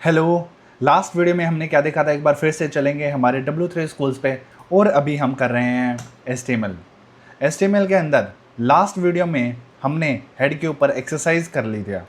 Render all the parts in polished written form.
Hello. Last video में हमने क्या देखा था, एक बार फिर से चलेंगे हमारे W3 स्कूल्स पे। और अभी हम कर रहे हैं HTML के अंदर लास्ट वीडियो में हमने हेड के ऊपर एक्सरसाइज कर ली थी।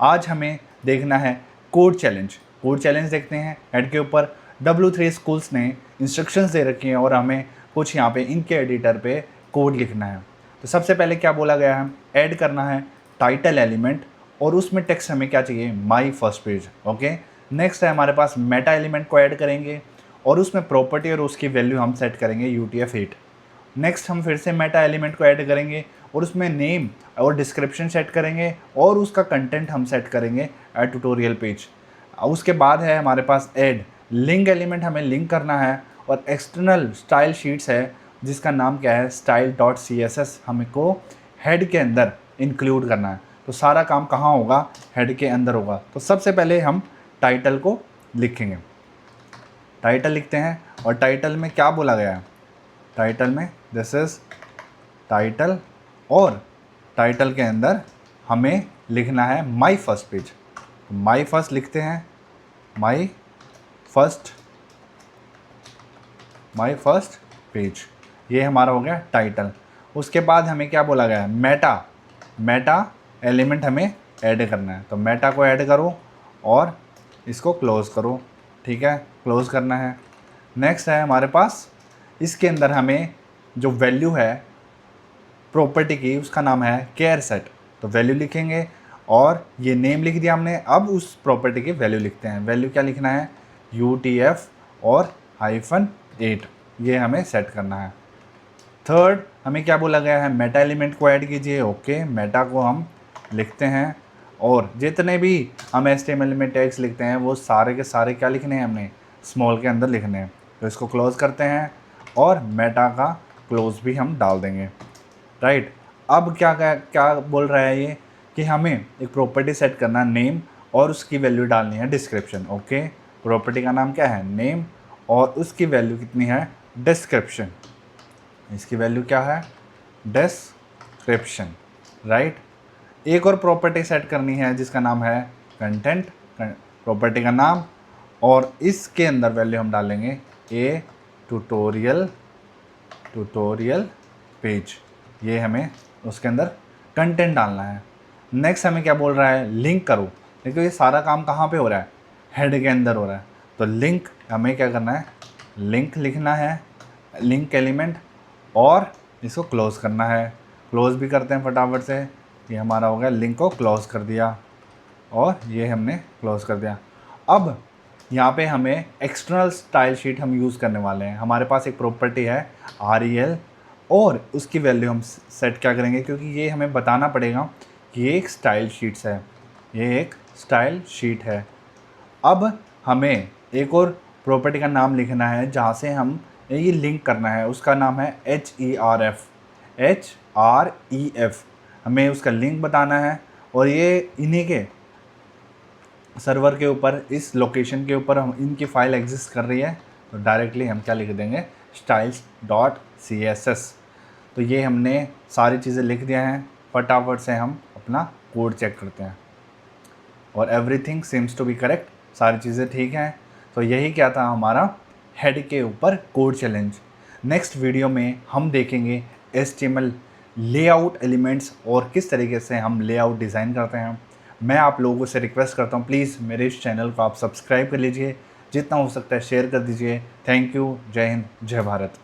आज हमें देखना है कोड चैलेंज देखते हैं। हेड के ऊपर W3 स्कूल्स ने इंस्ट्रक्शंस दे रखी हैं और हमें कुछ यहाँ पे इनके एडिटर पे कोड लिखना है। तो सबसे पहले क्या बोला गया है, ऐड करना है टाइटल एलिमेंट और उसमें टेक्स्ट हमें क्या चाहिए, my first page. Okay, next है हमारे पास मेटा एलिमेंट को ऐड करेंगे और उसमें प्रॉपर्टी और उसकी वैल्यू हम सेट करेंगे UTF-8। नेक्स्ट हम फिर से मेटा एलिमेंट को ऐड करेंगे और उसमें नेम और डिस्क्रिप्शन सेट करेंगे और उसका कंटेंट हम सेट करेंगे एट ट्यूटोरियल पेज। उसके बाद है हमारे पास ऐड लिंक एलिमेंट, हमें लिंक करना है और एक्सटर्नल स्टाइल शीट्स है जिसका नाम क्या है, style.css, हमको हेड के अंदर इंक्लूड करना है। तो सारा काम कहाँ होगा, हेड के अंदर होगा। तो सबसे पहले हम टाइटल को लिखेंगे। टाइटल लिखते हैं और टाइटल में क्या बोला गया है, टाइटल में दिस इज टाइटल और टाइटल के अंदर हमें लिखना है my first page. My first लिखते हैं, माई फर्स्ट पेज, ये हमारा हो गया टाइटल। उसके बाद हमें क्या बोला गया है, मेटा एलिमेंट हमें ऐड करना है। तो मेटा को ऐड करो और इसको क्लोज़ करो। ठीक है, क्लोज़ करना है। नेक्स्ट है हमारे पास, इसके अंदर हमें जो वैल्यू है प्रॉपर्टी की, उसका नाम है केयर सेट। तो वैल्यू लिखेंगे और ये नेम लिख दिया हमने। अब उस प्रॉपर्टी की वैल्यू लिखते हैं। वैल्यू क्या लिखना है, UTF और -8, ये हमें सेट करना है। थर्ड हमें क्या बोला गया है, मेटा एलिमेंट को ऐड कीजिए। ओके, मेटा को हम लिखते हैं और जितने भी हम HTML में टैग्स लिखते हैं वो सारे के सारे क्या लिखने हैं, हमने स्मॉल के अंदर लिखने हैं। तो इसको क्लोज़ करते हैं और मेटा का क्लोज भी हम डाल देंगे। राइट, अब क्या क्या क्या बोल रहा है ये कि हमें एक प्रॉपर्टी सेट करना, नेम, और उसकी वैल्यू डालनी है डिस्क्रिप्शन। ओके, प्रॉपर्टी का नाम क्या है, नेम, और उसकी वैल्यू कितनी है, डिस्क्रिप्शन। इसकी वैल्यू क्या है, डिस्क्रिप्शन। राइट, एक और प्रॉपर्टी सेट करनी है जिसका नाम है कंटेंट, प्रॉपर्टी का नाम, और इसके अंदर वैल्यू हम डालेंगे ए ट्यूटोरियल पेज। ये हमें उसके अंदर कंटेंट डालना है। नेक्स्ट हमें क्या बोल रहा है, लिंक करो। देखो ये सारा काम कहाँ पे हो रहा है, हेड के अंदर हो रहा है। तो लिंक हमें क्या करना है, लिंक लिखना है, लिंक एलिमेंट, और इसको क्लोज़ करना है। क्लोज़ भी करते हैं फटाफट से। ये हमारा हो गया, लिंक को क्लोज़ कर दिया और ये हमने क्लोज़ कर दिया। अब यहाँ पे हमें एक्सटर्नल स्टाइल शीट हम यूज़ करने वाले हैं। हमारे पास एक प्रॉपर्टी है REL और उसकी वैल्यू हम सेट क्या करेंगे, क्योंकि ये हमें बताना पड़ेगा कि ये एक स्टाइल शीट्स है, ये एक स्टाइल शीट है। अब हमें एक और प्रॉपर्टी का नाम लिखना है जहाँ से हम ये लिंक करना है, उसका नाम है HREF। हमें उसका लिंक बताना है और ये इन्हीं के सर्वर के ऊपर, इस लोकेशन के ऊपर हम इनकी फ़ाइल एग्जिस्ट कर रही है। तो डायरेक्टली हम क्या लिख देंगे, styles.css। तो ये हमने सारी चीज़ें लिख दिया हैं। फटाफट से हम अपना कोड चेक करते हैं और everything seems to be correct, सारी चीज़ें ठीक हैं। तो यही क्या था हमारा हेड के ऊपर कोड चैलेंज। नेक्स्ट वीडियो में हम देखेंगे HTML लेआउट एलिमेंट्स और किस तरीके से हम लेआउट डिज़ाइन करते हैं। मैं आप लोगों से रिक्वेस्ट करता हूँ, प्लीज़ मेरे इस चैनल को आप सब्सक्राइब कर लीजिए, जितना हो सकता है शेयर कर दीजिए। थैंक यू, जय हिंद, जय भारत।